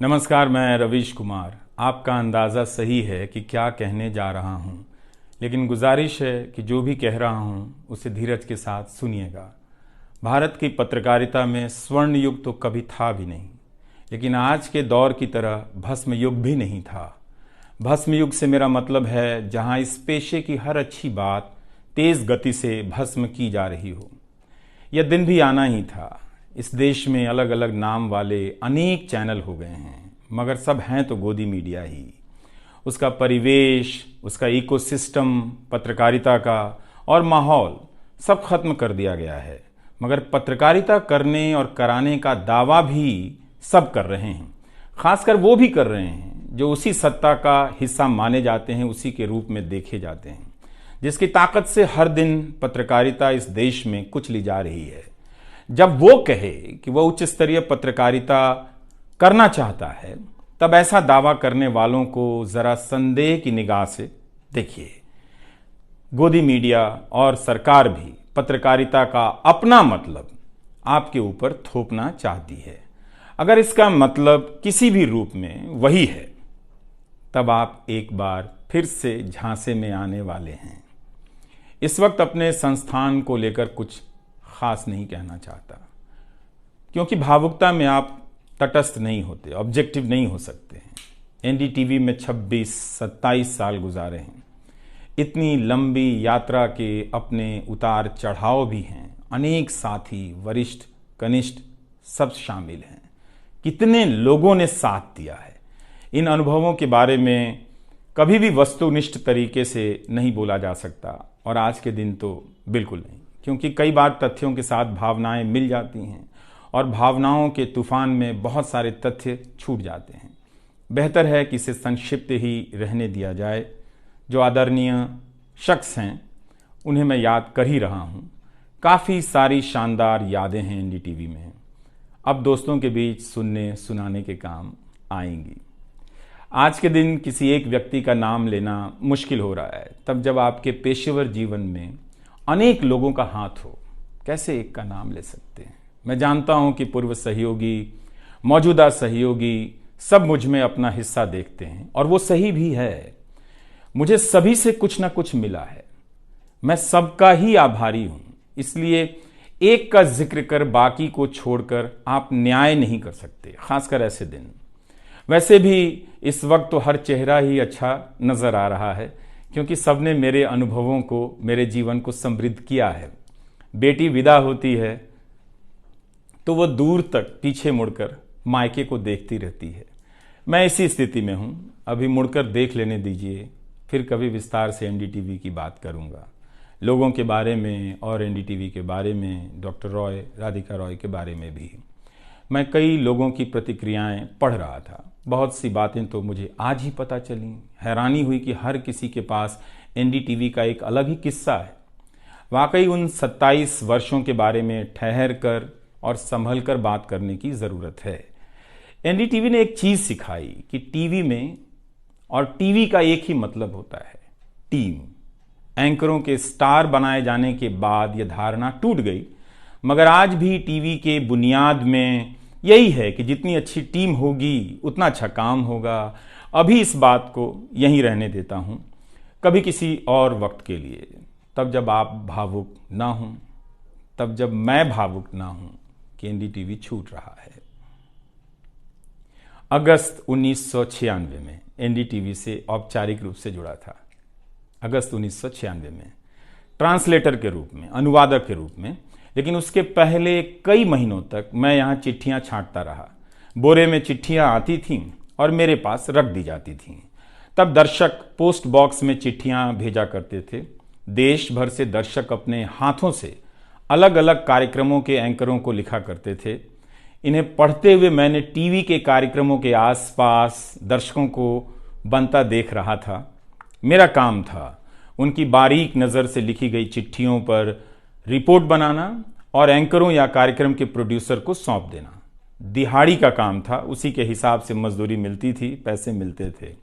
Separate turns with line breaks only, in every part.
नमस्कार, मैं रवीश कुमार। आपका अंदाज़ा सही है कि क्या कहने जा रहा हूँ, लेकिन गुजारिश है कि जो भी कह रहा हूँ उसे धीरज के साथ सुनिएगा। भारत की पत्रकारिता में स्वर्ण युग तो कभी था भी नहीं, लेकिन आज के दौर की तरह भस्म युग भी नहीं था। भस्म युग से मेरा मतलब है जहाँ इस पेशे की हर अच्छी बात तेज़ गति से भस्म की जा रही हो। यह दिन भी आना ही था। इस देश में अलग अलग नाम वाले अनेक चैनल हो गए हैं, मगर सब हैं तो गोदी मीडिया ही। उसका परिवेश, उसका इकोसिस्टम, पत्रकारिता का और माहौल सब खत्म कर दिया गया है। मगर पत्रकारिता करने और कराने का दावा भी सब कर रहे हैं। खासकर वो भी कर रहे हैं जो उसी सत्ता का हिस्सा माने जाते हैं, उसी के रूप में देखे जाते हैं, जिसकी ताकत से हर दिन पत्रकारिता इस देश में कुचली जा रही है। जब वो कहे कि वह उच्च स्तरीय पत्रकारिता करना चाहता है, तब ऐसा दावा करने वालों को जरा संदेह की निगाह से देखिए। गोदी मीडिया और सरकार भी पत्रकारिता का अपना मतलब आपके ऊपर थोपना चाहती है। अगर इसका मतलब किसी भी रूप में वही है, तब आप एक बार फिर से झांसे में आने वाले हैं। इस वक्त अपने संस्थान को लेकर कुछ खास नहीं कहना चाहता, क्योंकि भावुकता में आप तटस्थ नहीं होते, ऑब्जेक्टिव नहीं हो सकते हैं। एनडीटीवी में 26-27 साल गुजारे हैं। इतनी लंबी यात्रा के अपने उतार चढ़ाव भी हैं। अनेक साथी, वरिष्ठ, कनिष्ठ सब शामिल हैं। कितने लोगों ने साथ दिया है। इन अनुभवों के बारे में कभी भी वस्तुनिष्ठ तरीके से नहीं बोला जा सकता, और आज के दिन तो बिल्कुल नहीं, क्योंकि कई बार तथ्यों के साथ भावनाएं मिल जाती हैं और भावनाओं के तूफान में बहुत सारे तथ्य छूट जाते हैं। बेहतर है कि इसे संक्षिप्त ही रहने दिया जाए। जो आदरणीय शख्स हैं उन्हें मैं याद कर ही रहा हूँ। काफ़ी सारी शानदार यादें हैं एनडीटीवी में, अब दोस्तों के बीच सुनने सुनाने के काम आएंगी। आज के दिन किसी एक व्यक्ति का नाम लेना मुश्किल हो रहा है, तब जब आपके पेशेवर जीवन में अनेक लोगों का हाथ हो, कैसे एक का नाम ले सकते हैं। मैं जानता हूं कि पूर्व सहयोगी, मौजूदा सहयोगी सब मुझ में अपना हिस्सा देखते हैं, और वो सही भी है। मुझे सभी से कुछ ना कुछ मिला है। मैं सबका ही आभारी हूं। इसलिए एक का जिक्र कर बाकी को छोड़कर आप न्याय नहीं कर सकते, खासकर ऐसे दिन। वैसे भी इस वक्त तो हर चेहरा ही अच्छा नजर आ रहा है, क्योंकि सबने मेरे अनुभवों को, मेरे जीवन को समृद्ध किया है। बेटी विदा होती है तो वो दूर तक पीछे मुड़कर मायके को देखती रहती है। मैं इसी स्थिति में हूँ। अभी मुड़कर देख लेने दीजिए, फिर कभी विस्तार से एनडीटीवी की बात करूँगा, लोगों के बारे में और एनडीटीवी के बारे में, डॉक्टर रॉय, राधिका रॉय के बारे में भी। मैं कई लोगों की प्रतिक्रियाएं पढ़ रहा था। बहुत सी बातें तो मुझे आज ही पता चली। हैरानी हुई कि हर किसी के पास एनडीटीवी का एक अलग ही किस्सा है। वाकई उन 27 वर्षों के बारे में ठहर कर और संभल कर बात करने की ज़रूरत है। एनडीटीवी ने एक चीज़ सिखाई कि टीवी में और टीवी का एक ही मतलब होता है, टीम। एंकरों के स्टार बनाए जाने के बाद यह धारणा टूट गई, मगर आज भी टीवी के बुनियाद में यही है कि जितनी अच्छी टीम होगी उतना अच्छा काम होगा। अभी इस बात को यहीं रहने देता हूं, कभी किसी और वक्त के लिए, तब जब आप भावुक ना हों, तब जब मैं भावुक ना हूं कि एनडीटीवी छूट रहा है। अगस्त 1996 में एनडीटीवी से औपचारिक रूप से जुड़ा था। अगस्त 1996 में ट्रांसलेटर के रूप में, अनुवादक के रूप में। लेकिन उसके पहले कई महीनों तक मैं यहाँ चिट्ठियाँ छांटता रहा। बोरे में चिट्ठियाँ आती थीं और मेरे पास रख दी जाती थीं। तब दर्शक पोस्ट बॉक्स में चिट्ठियाँ भेजा करते थे। देश भर से दर्शक अपने हाथों से अलग अलग कार्यक्रमों के एंकरों को लिखा करते थे। इन्हें पढ़ते हुए मैंने टीवी के कार्यक्रमों के आसपास दर्शकों को बनता देख रहा था। मेरा काम था उनकी बारीक नज़र से लिखी गई चिट्ठियों पर रिपोर्ट बनाना और एंकरों या कार्यक्रम के प्रोड्यूसर को सौंप देना। दिहाड़ी का काम था, उसी के हिसाब से मजदूरी मिलती थी, पैसे मिलते थे।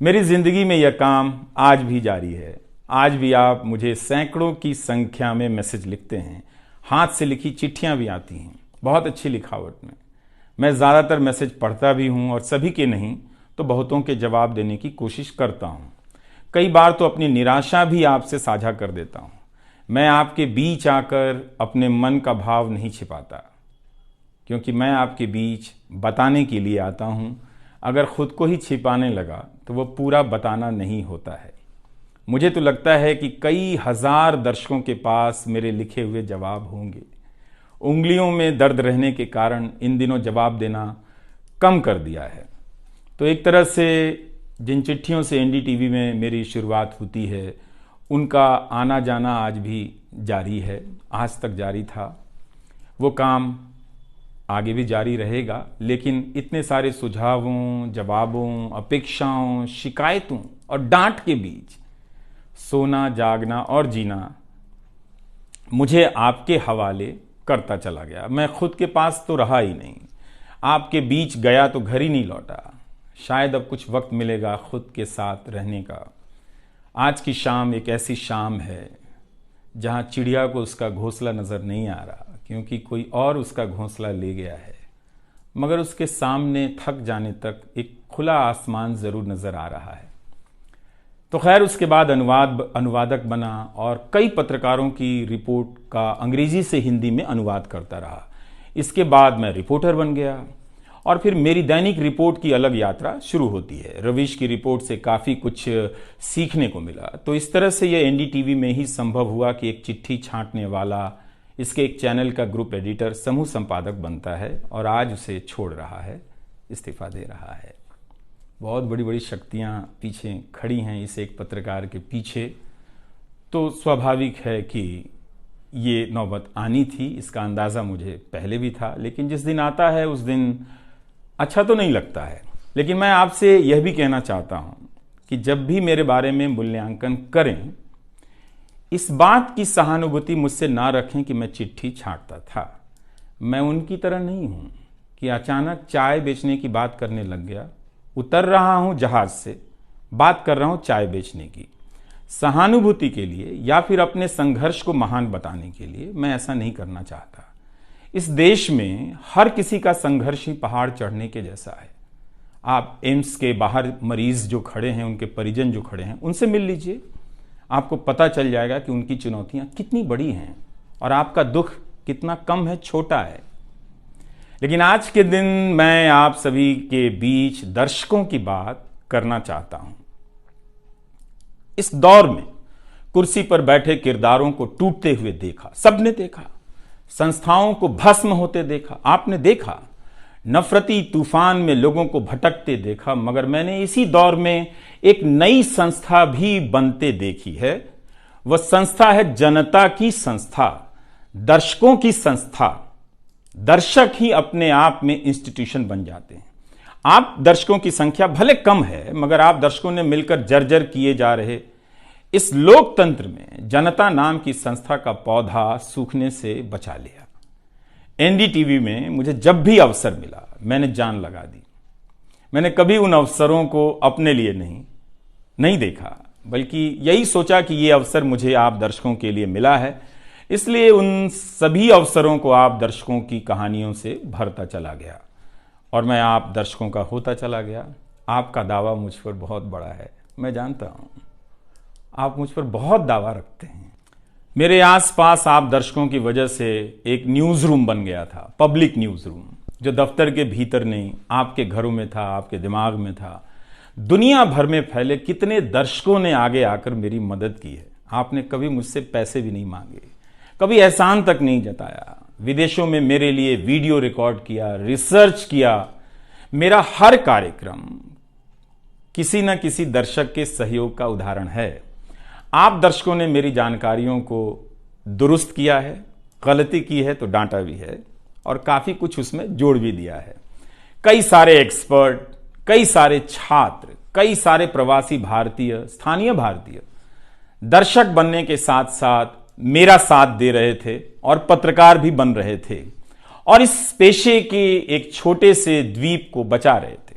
मेरी जिंदगी में यह काम आज भी जारी है। आज भी आप मुझे सैकड़ों की संख्या में मैसेज लिखते हैं, हाथ से लिखी चिट्ठियां भी आती हैं, बहुत अच्छी लिखावट में। मैं ज़्यादातर मैसेज पढ़ता भी हूँ और सभी के नहीं तो बहुतों के जवाब देने की कोशिश करता हूँ। कई बार तो अपनी निराशा भी आपसे साझा कर देता हूँ। मैं आपके बीच आकर अपने मन का भाव नहीं छिपाता, क्योंकि मैं आपके बीच बताने के लिए आता हूँ। अगर खुद को ही छिपाने लगा तो वो पूरा बताना नहीं होता है। मुझे तो लगता है कि कई हजार दर्शकों के पास मेरे लिखे हुए जवाब होंगे। उंगलियों में दर्द रहने के कारण इन दिनों जवाब देना कम कर दिया है। तो एक तरह से जिन चिट्ठियों से एनडीटीवी में मेरी शुरुआत होती है, उनका आना जाना आज भी जारी है, आज तक जारी था। वो काम आगे भी जारी रहेगा, लेकिन इतने सारे सुझावों, जवाबों, अपेक्षाओं, शिकायतों और डांट के बीच सोना, जागना और जीना मुझे आपके हवाले करता चला गया। मैं खुद के पास तो रहा ही नहीं, आपके बीच गया तो घर ही नहीं लौटा। शायद अब कुछ वक्त मिलेगा खुद के साथ रहने का। आज की शाम एक ऐसी शाम है जहां चिड़िया को उसका घोंसला नजर नहीं आ रहा, क्योंकि कोई और उसका घोंसला ले गया है, मगर उसके सामने थक जाने तक एक खुला आसमान जरूर नजर आ रहा है। तो खैर, उसके बाद अनुवादक बना और कई पत्रकारों की रिपोर्ट का अंग्रेजी से हिंदी में अनुवाद करता रहा। इसके बाद मैं रिपोर्टर बन गया और फिर मेरी दैनिक रिपोर्ट की अलग यात्रा शुरू होती है। रवीश की रिपोर्ट से काफ़ी कुछ सीखने को मिला। तो इस तरह से यह एनडीटीवी में ही संभव हुआ कि एक चिट्ठी छांटने वाला इसके एक चैनल का ग्रुप एडिटर, समूह संपादक बनता है और आज उसे छोड़ रहा है, इस्तीफा दे रहा है। बहुत बड़ी बड़ी शक्तियां पीछे खड़ी हैं इस एक पत्रकार के पीछे। तो स्वाभाविक है कि ये नौबत आनी थी, इसका अंदाज़ा मुझे पहले भी था। लेकिन जिस दिन आता है उस दिन अच्छा तो नहीं लगता है। लेकिन मैं आपसे यह भी कहना चाहता हूं कि जब भी मेरे बारे में मूल्यांकन करें, इस बात की सहानुभूति मुझसे ना रखें कि मैं चिट्ठी छांटता था। मैं उनकी तरह नहीं हूं कि अचानक चाय बेचने की बात करने लग गया। उतर रहा हूं जहाज से, बात कर रहा हूं चाय बेचने की। सहानुभूति के लिए या फिर अपने संघर्ष को महान बताने के लिए मैं ऐसा नहीं करना चाहता। इस देश में हर किसी का संघर्ष ही पहाड़ चढ़ने के जैसा है। आप एम्स के बाहर मरीज जो खड़े हैं, उनके परिजन जो खड़े हैं, उनसे मिल लीजिए। आपको पता चल जाएगा कि उनकी चुनौतियां कितनी बड़ी हैं और आपका दुख कितना कम है, छोटा है। लेकिन आज के दिन मैं आप सभी के बीच दर्शकों की बात करना चाहता हूं। इस दौर में कुर्सी पर बैठे किरदारों को टूटते हुए देखा, सबने देखा। संस्थाओं को भस्म होते देखा, आपने देखा। नफरती तूफान में लोगों को भटकते देखा, मगर मैंने इसी दौर में एक नई संस्था भी बनते देखी है। वह संस्था है जनता की संस्था, दर्शकों की संस्था। दर्शक ही अपने आप में इंस्टीट्यूशन बन जाते हैं। आप दर्शकों की संख्या भले कम है, मगर आप दर्शकों ने मिलकर जर्जर किए जा रहे इस लोकतंत्र में जनता नाम की संस्था का पौधा सूखने से बचा लिया। एनडीटीवी में मुझे जब भी अवसर मिला, मैंने जान लगा दी। मैंने कभी उन अवसरों को अपने लिए नहीं देखा, बल्कि यही सोचा कि यह अवसर मुझे आप दर्शकों के लिए मिला है, इसलिए उन सभी अवसरों को आप दर्शकों की कहानियों से भरता चला गया और मैं आप दर्शकों का होता चला गया। आपका दावा मुझ पर बहुत बड़ा है, मैं जानता हूं। आप मुझ पर बहुत दावा रखते हैं। मेरे आसपास आप दर्शकों की वजह से एक न्यूज रूम बन गया था, पब्लिक न्यूज रूम, जो दफ्तर के भीतर नहीं, आपके घरों में था, आपके दिमाग में था। दुनिया भर में फैले कितने दर्शकों ने आगे आकर मेरी मदद की है। आपने कभी मुझसे पैसे भी नहीं मांगे, कभी एहसान तक नहीं जताया। विदेशों में मेरे लिए वीडियो रिकॉर्ड किया, रिसर्च किया। मेरा हर कार्यक्रम किसी न किसी दर्शक के सहयोग का उदाहरण है। आप दर्शकों ने मेरी जानकारियों को दुरुस्त किया है, गलती की है तो डांटा भी है और काफी कुछ उसमें जोड़ भी दिया है। कई सारे एक्सपर्ट, कई सारे छात्र, कई सारे प्रवासी भारतीय, स्थानीय भारतीय दर्शक बनने के साथ साथ मेरा साथ दे रहे थे और पत्रकार भी बन रहे थे और इस पेशे के एक छोटे से द्वीप को बचा रहे थे।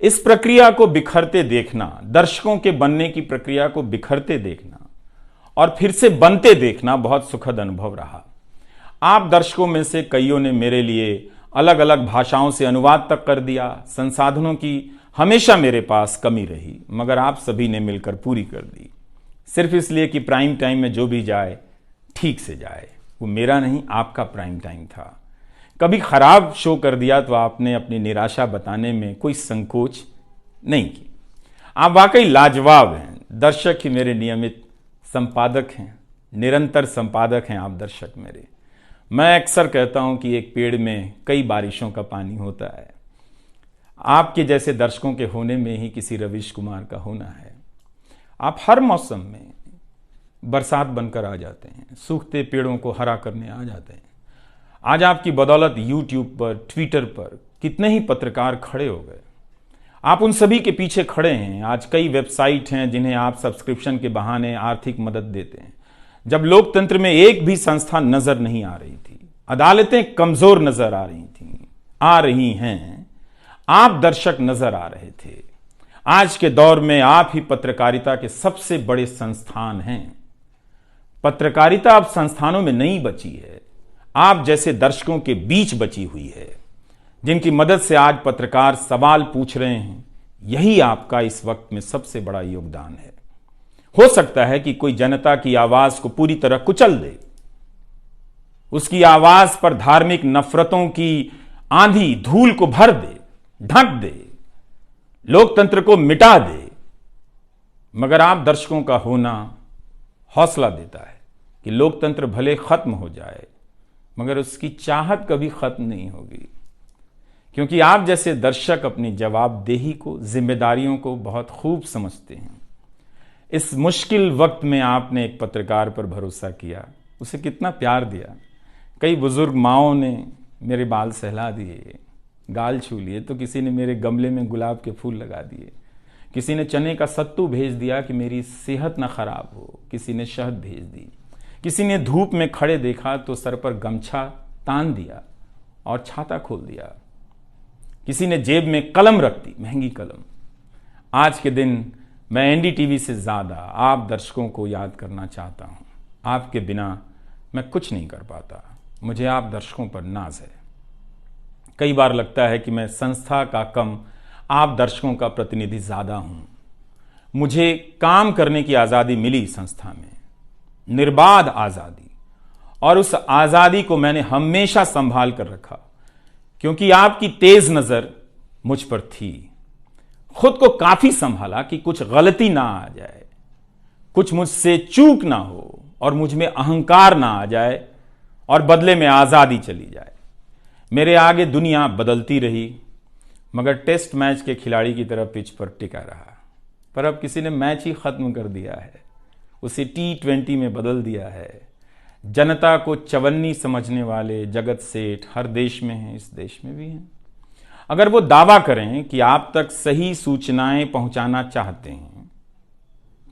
इस प्रक्रिया को बिखरते देखना, दर्शकों के बनने की प्रक्रिया को बिखरते देखना और फिर से बनते देखना बहुत सुखद अनुभव रहा। आप दर्शकों में से कईयों ने मेरे लिए अलग अलग भाषाओं से अनुवाद तक कर दिया। संसाधनों की हमेशा मेरे पास कमी रही, मगर आप सभी ने मिलकर पूरी कर दी, सिर्फ इसलिए कि प्राइम टाइम में जो भी जाए ठीक से जाए। वो मेरा नहीं, आपका प्राइम टाइम था। कभी खराब शो कर दिया तो आपने अपनी निराशा बताने में कोई संकोच नहीं की। आप वाकई लाजवाब हैं। दर्शक ही मेरे नियमित संपादक हैं, निरंतर संपादक हैं आप दर्शक मेरे। मैं अक्सर कहता हूं कि एक पेड़ में कई बारिशों का पानी होता है। आपके जैसे दर्शकों के होने में ही किसी रवीश कुमार का होना है। आप हर मौसम में बरसात बनकर आ जाते हैं, सूखते पेड़ों को हरा करने आ जाते हैं। आज आपकी बदौलत यूट्यूब पर, ट्विटर पर कितने ही पत्रकार खड़े हो गए। आप उन सभी के पीछे खड़े हैं। आज कई वेबसाइट हैं जिन्हें आप सब्सक्रिप्शन के बहाने आर्थिक मदद देते हैं। जब लोकतंत्र में एक भी संस्था नजर नहीं आ रही थी, अदालतें कमजोर नजर आ रही थी, आ रही हैं, आप दर्शक नजर आ रहे थे। आज के दौर में आप ही पत्रकारिता के सबसे बड़े संस्थान हैं। पत्रकारिता अब संस्थानों में नहीं बची है, आप जैसे दर्शकों के बीच बची हुई है, जिनकी मदद से आज पत्रकार सवाल पूछ रहे हैं। यही आपका इस वक्त में सबसे बड़ा योगदान है। हो सकता है कि कोई जनता की आवाज को पूरी तरह कुचल दे, उसकी आवाज पर धार्मिक नफरतों की आंधी धूल को भर दे, ढक दे, लोकतंत्र को मिटा दे, मगर आप दर्शकों का होना हौसला देता है कि लोकतंत्र भले खत्म हो जाए, मगर उसकी चाहत कभी खत्म नहीं होगी, क्योंकि आप जैसे दर्शक अपनी जवाबदेही को, जिम्मेदारियों को बहुत खूब समझते हैं। इस मुश्किल वक्त में आपने एक पत्रकार पर भरोसा किया, उसे कितना प्यार दिया। कई बुजुर्ग माओं ने मेरे बाल सहला दिए, गाल छू लिए, तो किसी ने मेरे गमले में गुलाब के फूल लगा दिए, किसी ने चने का सत्तू भेज दिया कि मेरी सेहत ना खराब हो, किसी ने शहद भेज दी, किसी ने धूप में खड़े देखा तो सर पर गमछा तान दिया और छाता खोल दिया, किसी ने जेब में कलम रख दी, महंगी कलम। आज के दिन मैं एनडीटीवी से ज्यादा आप दर्शकों को याद करना चाहता हूं। आपके बिना मैं कुछ नहीं कर पाता। मुझे आप दर्शकों पर नाज है। कई बार लगता है कि मैं संस्था का कम, आप दर्शकों का प्रतिनिधि ज्यादा हूं। मुझे काम करने की आजादी मिली संस्था में, निर्बाध आजादी, और उस आजादी को मैंने हमेशा संभाल कर रखा, क्योंकि आपकी तेज नजर मुझ पर थी। खुद को काफी संभाला कि कुछ गलती ना आ जाए, कुछ मुझसे चूक ना हो और मुझ में अहंकार ना आ जाए और बदले में आजादी चली जाए। मेरे आगे दुनिया बदलती रही, मगर टेस्ट मैच के खिलाड़ी की तरह पिच पर टिका रहा। पर अब किसी ने मैच ही खत्म कर दिया है, उसे T20 में बदल दिया है। जनता को चवन्नी समझने वाले जगत सेठ हर देश में हैं, इस देश में भी हैं। अगर वो दावा करें कि आप तक सही सूचनाएं पहुंचाना चाहते हैं,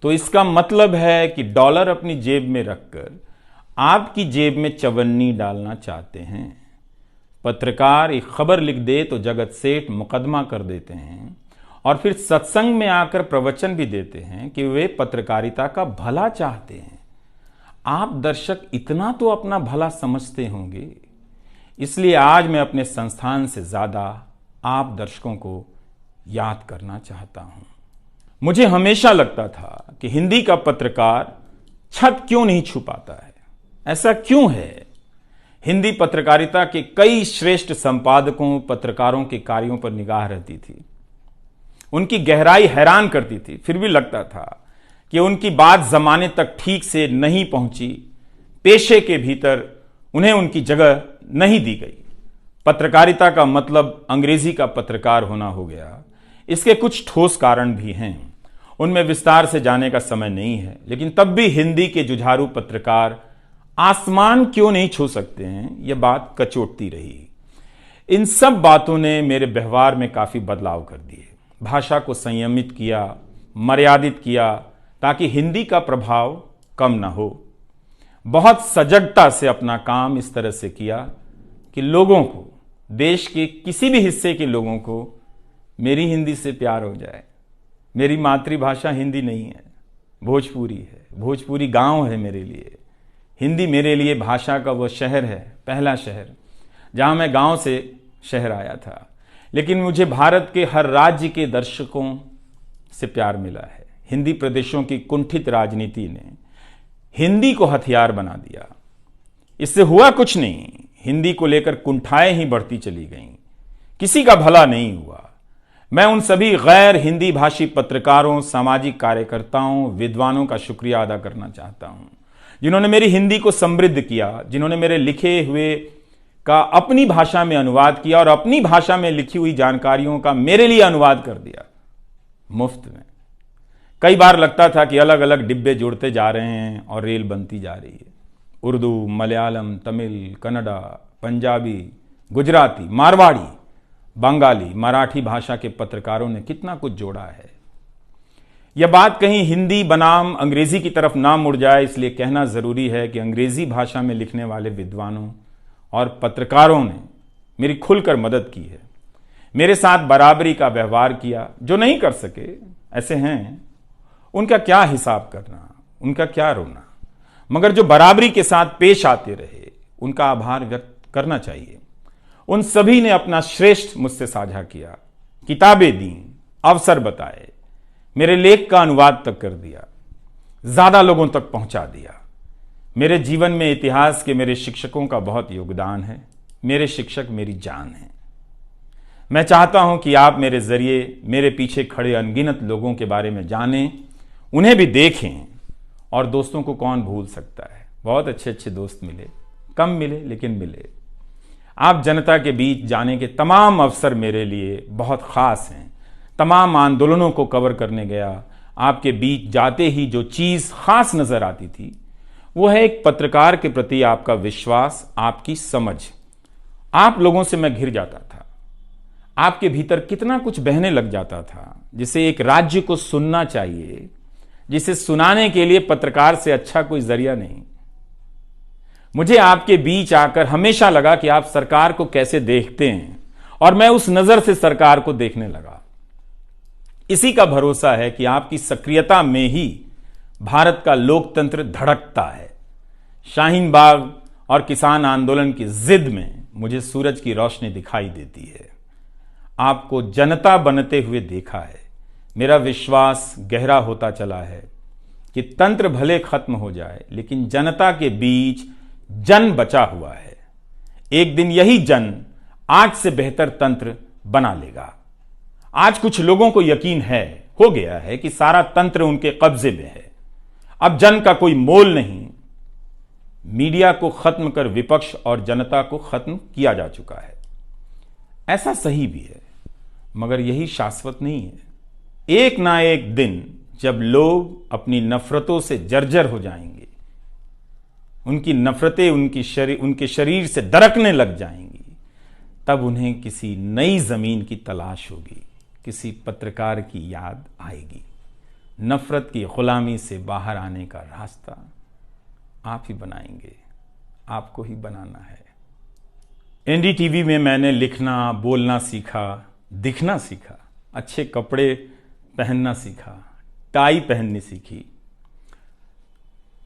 तो इसका मतलब है कि डॉलर अपनी जेब में रखकर आपकी जेब में चवन्नी डालना चाहते हैं। पत्रकार एक खबर लिख दे तो जगत सेठ मुकदमा कर देते हैं और फिर सत्संग में आकर प्रवचन भी देते हैं कि वे पत्रकारिता का भला चाहते हैं। आप दर्शक इतना तो अपना भला समझते होंगे। इसलिए आज मैं अपने संस्थान से ज्यादा आप दर्शकों को याद करना चाहता हूं। मुझे हमेशा लगता था कि हिंदी का पत्रकार छत क्यों नहीं छुपाता है। ऐसा क्यों है? हिंदी पत्रकारिता के कई श्रेष्ठ संपादकों, पत्रकारों के कार्यों पर निगाह रहती थी। उनकी गहराई हैरान करती थी। फिर भी लगता था कि उनकी बात जमाने तक ठीक से नहीं पहुंची, पेशे के भीतर उन्हें उनकी जगह नहीं दी गई। पत्रकारिता का मतलब अंग्रेजी का पत्रकार होना हो गया। इसके कुछ ठोस कारण भी हैं, उनमें विस्तार से जाने का समय नहीं है। लेकिन तब भी हिंदी के जुझारू पत्रकार आसमान क्यों नहीं छू सकते हैं, यह बात कचोटती रही। इन सब बातों ने मेरे व्यवहार में काफी बदलाव कर दिए। भाषा को संयमित किया, मर्यादित किया, ताकि हिंदी का प्रभाव कम ना हो। बहुत सजगता से अपना काम इस तरह से किया कि लोगों को, देश के किसी भी हिस्से के लोगों को मेरी हिंदी से प्यार हो जाए। मेरी मातृभाषा हिंदी नहीं है, भोजपुरी है। भोजपुरी गांव है मेरे लिए। हिंदी मेरे लिए भाषा का वो शहर है, पहला शहर, जहां मैं गांव से शहर आया था, लेकिन मुझे भारत के हर राज्य के दर्शकों से प्यार मिला है। हिंदी प्रदेशों की कुंठित राजनीति ने हिंदी को हथियार बना दिया। इससे हुआ कुछ नहीं, हिंदी को लेकर कुंठाएं ही बढ़ती चली गईं, किसी का भला नहीं हुआ। मैं उन सभी गैर हिंदी भाषी पत्रकारों, सामाजिक कार्यकर्ताओं, विद्वानों का शुक्रिया अदा करना चाहता हूं, जिन्होंने मेरी हिंदी को समृद्ध किया, जिन्होंने मेरे लिखे हुए का अपनी भाषा में अनुवाद किया और अपनी भाषा में लिखी हुई जानकारियों का मेरे लिए अनुवाद कर दिया मुफ्त में। कई बार लगता था कि अलग अलग डिब्बे जुड़ते जा रहे हैं और रेल बनती जा रही है। उर्दू, मलयालम, तमिल, कन्नड़ा, पंजाबी, गुजराती, मारवाड़ी, बंगाली, मराठी भाषा के पत्रकारों ने कितना कुछ जोड़ा है। यह बात कहीं हिंदी बनाम अंग्रेजी की तरफ ना मुड़ जाए, इसलिए कहना जरूरी है कि अंग्रेजी भाषा में लिखने वाले विद्वानों और पत्रकारों ने मेरी खुलकर मदद की है, मेरे साथ बराबरी का व्यवहार किया। जो नहीं कर सके, ऐसे हैं, उनका क्या हिसाब करना, उनका क्या रोना, मगर जो बराबरी के साथ पेश आते रहे, उनका आभार व्यक्त करना चाहिए। उन सभी ने अपना श्रेष्ठ मुझसे साझा किया, किताबें दी, अवसर बताए, मेरे लेख का अनुवाद तक कर दिया, ज्यादा लोगों तक पहुंचा दिया। मेरे जीवन में इतिहास के मेरे शिक्षकों का बहुत योगदान है। मेरे शिक्षक मेरी जान है। मैं चाहता हूं कि आप मेरे जरिए मेरे पीछे खड़े अनगिनत लोगों के बारे में जानें, उन्हें भी देखें। और दोस्तों को कौन भूल सकता है, बहुत अच्छे अच्छे दोस्त मिले, कम मिले लेकिन मिले। आप जनता के बीच जाने के तमाम अवसर मेरे लिए बहुत खास हैं। तमाम आंदोलनों को कवर करने गया, आपके बीच जाते ही जो चीज खास नजर आती थी वो है एक पत्रकार के प्रति आपका विश्वास, आपकी समझ। आप लोगों से मैं घिर जाता था। आपके भीतर कितना कुछ बहने लग जाता था, जिसे एक राज्य को सुनना चाहिए, जिसे सुनाने के लिए पत्रकार से अच्छा कोई जरिया नहीं। मुझे आपके बीच आकर हमेशा लगा कि आप सरकार को कैसे देखते हैं, और मैं उस नजर से सरकार को देखने लगा। इसी का भरोसा है कि आपकी सक्रियता में ही भारत का लोकतंत्र धड़कता है। शाहीन बाग और किसान आंदोलन की जिद में मुझे सूरज की रोशनी दिखाई देती है। आपको जनता बनते हुए देखा है। मेरा विश्वास गहरा होता चला है कि तंत्र भले खत्म हो जाए, लेकिन जनता के बीच जन बचा हुआ है। एक दिन यही जन आज से बेहतर तंत्र बना लेगा। आज कुछ लोगों को यकीन हो गया है कि सारा तंत्र उनके कब्जे में है। अब जन का कोई मोल नहीं। मीडिया को खत्म कर विपक्ष और जनता को खत्म किया जा चुका है। ऐसा सही भी है, मगर यही शाश्वत नहीं है। एक ना एक दिन जब लोग अपनी नफरतों से जर्जर हो जाएंगे, उनकी नफरतें उनके शरीर से दरकने लग जाएंगी, तब उन्हें किसी नई जमीन की तलाश होगी, किसी पत्रकार की याद आएगी। नफरत की गुलामी से बाहर आने का रास्ता आप ही बनाएंगे, आपको ही बनाना है। एनडीटीवी में मैंने लिखना, बोलना सीखा, दिखना सीखा, अच्छे कपड़े पहनना सीखा, टाई पहननी सीखी।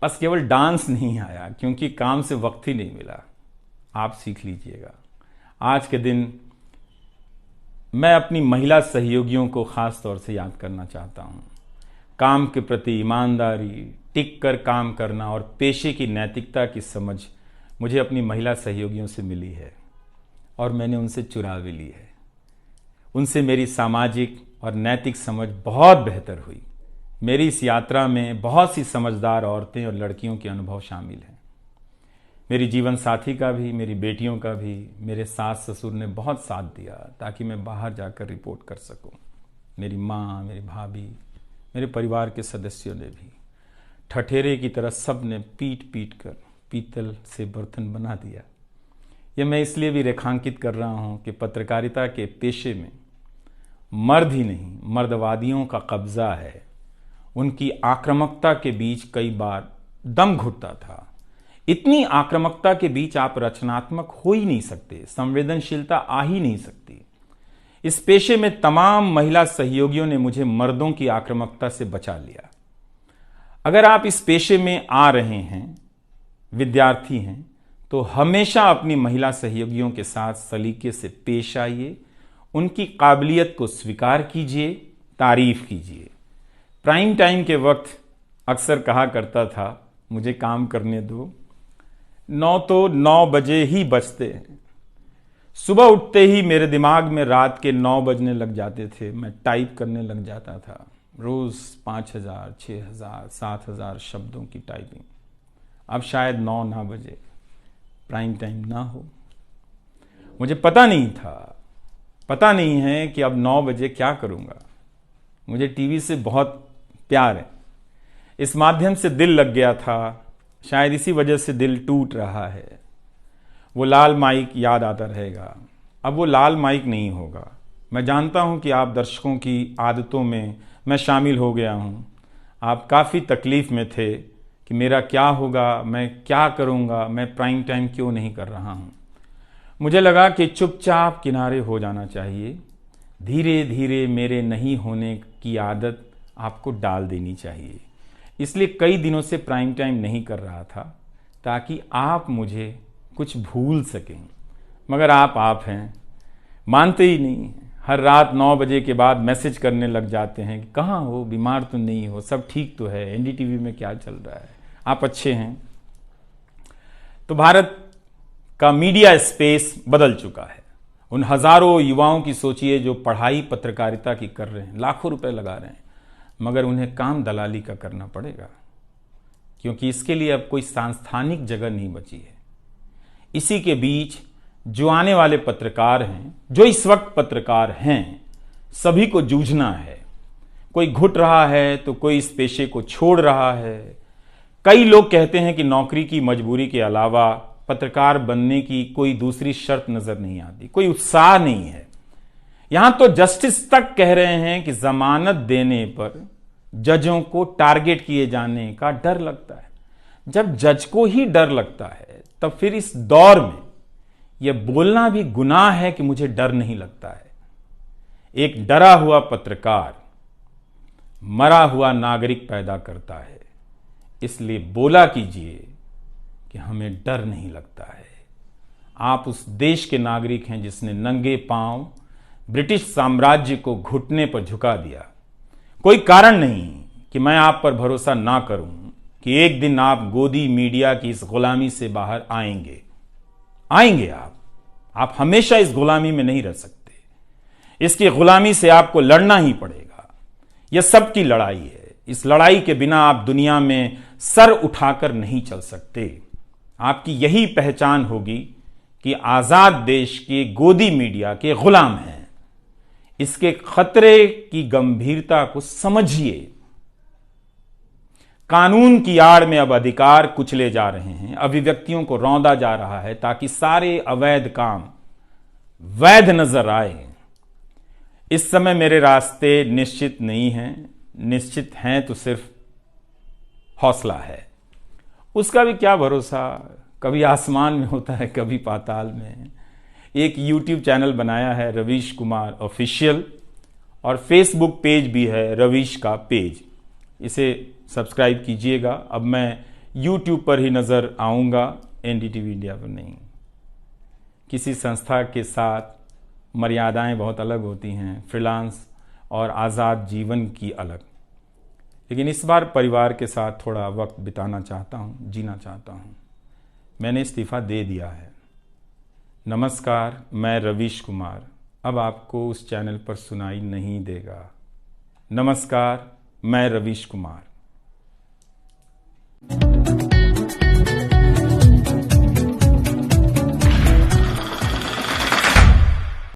बस केवल डांस नहीं आया, क्योंकि काम से वक्त ही नहीं मिला। आप सीख लीजिएगा। आज के दिन मैं अपनी महिला सहयोगियों को खास तौर से याद करना चाहता हूं। काम के प्रति ईमानदारी, टिक कर काम करना और पेशे की नैतिकता की समझ मुझे अपनी महिला सहयोगियों से मिली है, और मैंने उनसे चुरा भी ली है। उनसे मेरी सामाजिक और नैतिक समझ बहुत बेहतर हुई। मेरी इस यात्रा में बहुत सी समझदार औरतें और लड़कियों के अनुभव शामिल हैं। मेरी जीवन साथी का भी, मेरी बेटियों का भी, मेरे सास ससुर ने बहुत साथ दिया ताकि मैं बाहर जाकर रिपोर्ट कर सकूं। मेरी माँ, मेरी भाभी, मेरे परिवार के सदस्यों ने भी ठठेरे की तरह सब ने पीट पीट कर पीतल से बर्तन बना दिया। यह मैं इसलिए भी रेखांकित कर रहा हूं कि पत्रकारिता के पेशे में मर्द ही नहीं, मर्दवादियों का कब्जा है। उनकी आक्रामकता के बीच कई बार दम घुटता था। इतनी आक्रामकता के बीच आप रचनात्मक हो ही नहीं सकते, संवेदनशीलता आ ही नहीं सकती। इस पेशे में तमाम महिला सहयोगियों ने मुझे मर्दों की आक्रामकता से बचा लिया। अगर आप इस पेशे में आ रहे हैं, विद्यार्थी हैं, तो हमेशा अपनी महिला सहयोगियों के साथ सलीके से पेश आइए, उनकी काबिलियत को स्वीकार कीजिए, तारीफ कीजिए। प्राइम टाइम के वक्त अक्सर कहा करता था, मुझे काम करने दो, 9 तो 9 बजे ही बजते हैं। सुबह उठते ही मेरे दिमाग में रात के 9 बजने लग जाते थे। मैं टाइप करने लग जाता था, रोज 5000, 6000, 7000 शब्दों की टाइपिंग। अब शायद 9 ना बजे, प्राइम टाइम ना हो। मुझे पता नहीं है कि अब 9 बजे क्या करूंगा। मुझे टीवी से बहुत प्यार है, इस माध्यम से दिल लग गया था, शायद इसी वजह से दिल टूट रहा है। वो लाल माइक याद आता रहेगा। अब वो लाल माइक नहीं होगा। मैं जानता हूं कि आप दर्शकों की आदतों में मैं शामिल हो गया हूं। आप काफ़ी तकलीफ में थे कि मेरा क्या होगा, मैं क्या करूंगा, मैं प्राइम टाइम क्यों नहीं कर रहा हूं। मुझे लगा कि चुपचाप किनारे हो जाना चाहिए। धीरे धीरे मेरे नहीं होने की आदत आपको डाल देनी चाहिए। इसलिए कई दिनों से प्राइम टाइम नहीं कर रहा था, ताकि आप मुझे कुछ भूल सकें। मगर आप हैं, मानते ही नहीं। हर रात 9 बजे के बाद मैसेज करने लग जाते हैं कि कहाँ हो, बीमार तो नहीं हो, सब ठीक तो है, एनडीटीवी में क्या चल रहा है, आप अच्छे हैं। तो भारत का मीडिया स्पेस बदल चुका है। उन हजारों युवाओं की सोचिए जो पढ़ाई पत्रकारिता की कर रहे हैं, लाखों रुपए लगा रहे हैं, मगर उन्हें काम दलाली का करना पड़ेगा, क्योंकि इसके लिए अब कोई सांस्थानिक जगह नहीं बची है। इसी के बीच जो आने वाले पत्रकार हैं, जो इस वक्त पत्रकार हैं, सभी को जूझना है। कोई घुट रहा है तो कोई इस पेशे को छोड़ रहा है। कई लोग कहते हैं कि नौकरी की मजबूरी के अलावा पत्रकार बनने की कोई दूसरी शर्त नजर नहीं आती, कोई उत्साह नहीं है। यहां तो जस्टिस तक कह रहे हैं कि जमानत देने पर जजों को टारगेट किए जाने का डर लगता है। जब जज को ही डर लगता है, तब फिर इस दौर में यह बोलना भी गुनाह है कि मुझे डर नहीं लगता है। एक डरा हुआ पत्रकार मरा हुआ नागरिक पैदा करता है। इसलिए बोला कीजिए कि हमें डर नहीं लगता है। आप उस देश के नागरिक हैं जिसने नंगे पांव ब्रिटिश साम्राज्य को घुटने पर झुका दिया। कोई कारण नहीं कि मैं आप पर भरोसा ना करूं कि एक दिन आप गोदी मीडिया की इस गुलामी से बाहर आएंगे। आप हमेशा इस गुलामी में नहीं रह सकते। इसकी गुलामी से आपको लड़ना ही पड़ेगा। यह सबकी लड़ाई है। इस लड़ाई के बिना आप दुनिया में सर उठाकर नहीं चल सकते। आपकी यही पहचान होगी कि आजाद देश के गोदी मीडिया के गुलाम हैं। इसके खतरे की गंभीरता को समझिए। कानून की आड़ में अब अधिकार कुचले जा रहे हैं, अभिव्यक्तियों को रौंदा जा रहा है, ताकि सारे अवैध काम वैध नजर आए। इस समय मेरे रास्ते निश्चित नहीं हैं, निश्चित हैं तो सिर्फ हौसला है। उसका भी क्या भरोसा, कभी आसमान में होता है, कभी पाताल में। एक YouTube चैनल बनाया है रवीश कुमार ऑफिशियल, और फेसबुक पेज भी है रवीश का पेज। इसे सब्सक्राइब कीजिएगा। अब मैं YouTube पर ही नज़र आऊँगा, एनडीटीवी इंडिया पर नहीं। किसी संस्था के साथ मर्यादाएं बहुत अलग होती हैं, फ्रीलांस और आज़ाद जीवन की अलग। लेकिन इस बार परिवार के साथ थोड़ा वक्त बिताना चाहता हूँ, जीना चाहता हूँ। मैंने इस्तीफ़ा दे दिया है। नमस्कार, मैं रवीश कुमार अब आपको उस चैनल पर सुनाई नहीं देगा। नमस्कार, मैं रवीश कुमार।